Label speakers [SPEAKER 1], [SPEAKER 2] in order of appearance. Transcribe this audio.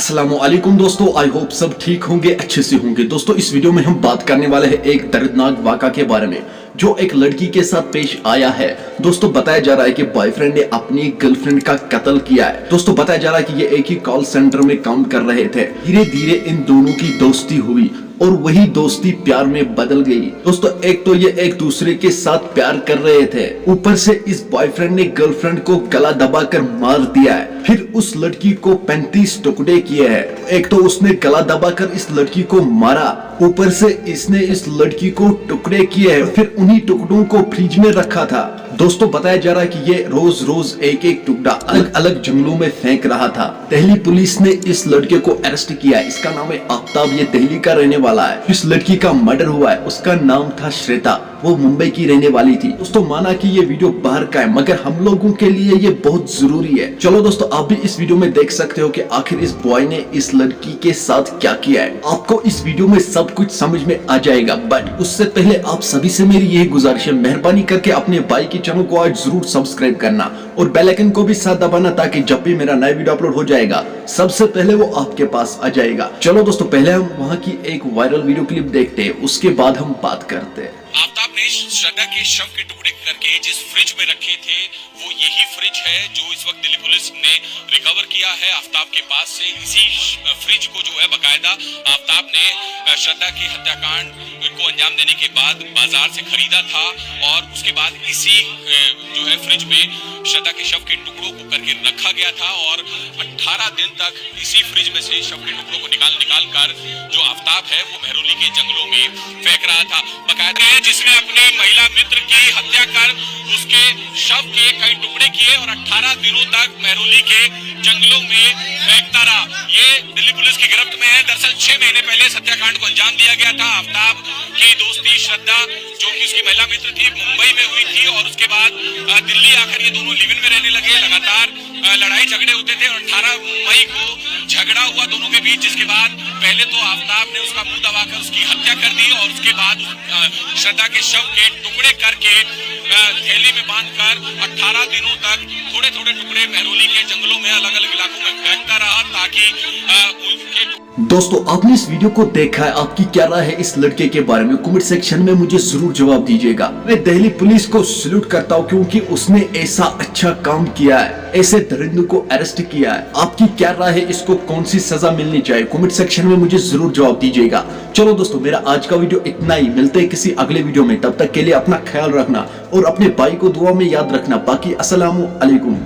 [SPEAKER 1] अस्सलामुअलैकुम दोस्तों, I hope सब ठीक होंगे, अच्छे से होंगे। दोस्तों इस वीडियो में हम बात करने वाले हैं एक दर्दनाक वाक़ा के बारे में जो एक लड़की के साथ पेश आया है। दोस्तों बताया जा रहा है कि बॉयफ्रेंड ने अपनी गर्लफ्रेंड का कत्ल किया है। दोस्तों बताया जा रहा है कि ये एक ही कॉल सेंटर में काम कर रहे थे। धीरे धीरे इन दोनों की दोस्ती हुई और वही दोस्ती प्यार में बदल गई। दोस्तों एक तो ये एक दूसरे के साथ प्यार कर रहे थे, ऊपर से इस बॉयफ्रेंड ने गर्लफ्रेंड को गला दबाकर मार दिया है। फिर उस लड़की को 35 टुकड़े किए हैं। एक तो उसने गला दबाकर इस लड़की को मारा, ऊपर से इसने इस लड़की को टुकड़े किए हैं, फिर उन्हीं टुकड़ों को फ्रिज में रखा था। दोस्तों बताया जा रहा है कि ये रोज रोज एक एक टुकड़ा अलग अलग जंगलों में फेंक रहा था। दिल्ली पुलिस ने इस लड़के को अरेस्ट किया है। इसका नाम है आफ्ताब, ये दिल्ली का रहने वाला है। इस लड़की का मर्डर हुआ है, उसका नाम था श्वेता, वो मुंबई की रहने वाली थी। दोस्तों माना कि ये वीडियो बाहर का है मगर हम लोगों के लिए ये बहुत जरूरी है। चलो दोस्तों आप भी इस वीडियो में देख सकते हो कि आखिर इस बॉय ने इस लड़की के साथ क्या किया है। आपको इस वीडियो में सब कुछ समझ में आ जाएगा, बट उससे पहले आप सभी से मेरी यही गुजारिश है, मेहरबानी करके अपने भाई के चैनल को आज जरूर सब्सक्राइब करना और बेल आइकन को भी साथ दबाना ताकि जब भी मेरा नया वीडियो अपलोड हो जाएगा सबसे पहले वो आपके पास आ जाएगा। चलो दोस्तों पहले हम वहाँ की एक वायरल वीडियो क्लिप देखते हैं, उसके बाद हम बात करते हैं।
[SPEAKER 2] आफ्ताब ने श्रद्धा के शव के टुकड़े करके जिस फ्रिज में रखे थे वो यही फ्रिज है जो इस वक्त दिल्ली पुलिस ने रिकवर किया है आफ्ताब के पास से। इसी फ्रिज को जो है बकायदा आफ्ताब ने श्रद्धा के हत्याकांड को अंजाम देने के बाद बाजार से खरीदा था और उसके बाद इसी जो है फ्रिज में श्रद्धा के शव के टुकड़ों को करके रखा गया था और 18 दिन तक इसी फ्रिज में से शव के टुकड़ों को निकाल कर जो आफ्ताब है वो मेहरौली के जंगलों में फेंक रहा था। बकायदा जिसने अपने महिला मित्र की हत्या कर उसके शव के कई टुकड़े किए और 18 दिनों तक मेहरौली के जंगलों में फेंकता रहा। ये दिल्ली पुलिस की गिरफ्त में है। दरअसल 6 महीने पहले इस हत्याकांड को अंजाम दिया गया था। आफ्ताब की दोस्ती श्रद्धा जो कि उसकी महिला मित्र थी मुंबई में हुई थी और उसके बाद दिल्ली आकर ये दोनों लिव इन में रहने लगे। लगातार लड़ाई झगड़े होते थे और 18 मई को झगड़ा हुआ दोनों के बीच, जिसके बाद पहले तो आफ्ताब ने उसका मुंह दबाकर उसकी हत्या कर दी और उसके बाद श्रद्धा के शव के टुकड़े करके थैली में बांधकर 18 दिनों तक थोड़े थोड़े टुकड़े मेहरौली के जंगलों में अलग अलग इलाकों में फेंकता रहा ताकि उनके।
[SPEAKER 1] दोस्तों आपने इस वीडियो को देखा है, आपकी क्या राय है इस लड़के के बारे में कमेंट सेक्शन में मुझे जरूर जवाब दीजिएगा। मैं दिल्ली पुलिस को सैल्यूट करता हूँ क्योंकि उसने ऐसा अच्छा काम किया है, ऐसे दरिंदों को अरेस्ट किया है। आपकी क्या राय है, इसको कौन सी सजा मिलनी चाहिए कमेंट सेक्शन में मुझे जरूर जवाब दीजिएगा। चलो दोस्तों मेरा आज का वीडियो इतना ही, मिलते हैं किसी अगले वीडियो में, तब तक के लिए अपना ख्याल रखना और अपने भाई को दुआ में याद रखना। बाकी अस्सलामु अलैकुम।